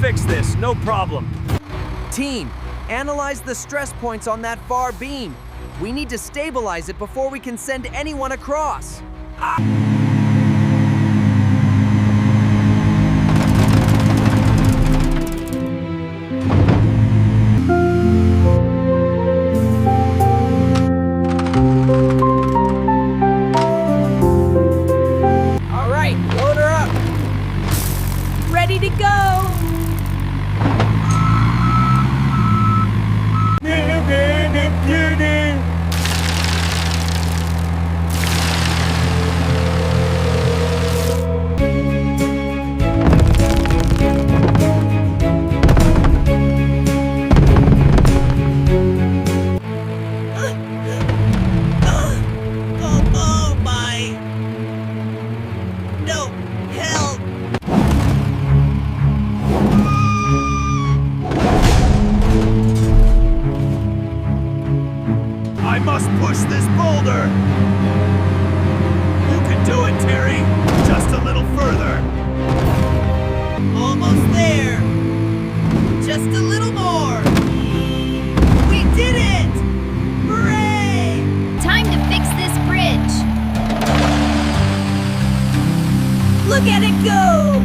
fix this, no problem. Team, analyze the stress points on that far beam. We need to stabilize it before we can send anyone across. All right, load her up. Ready to go! Oh my! No! Help! I must push this boulder. You can do it, Terry. Just a little further. Almost there! Just a little more! We did it! Hooray! Time to fix this bridge. Look at it go!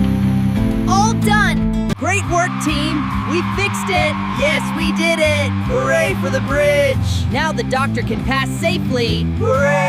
All done! Great work, team. We fixed it. Yes, we did it. Hooray for the bridge. Now the doctor can pass safely. Hooray!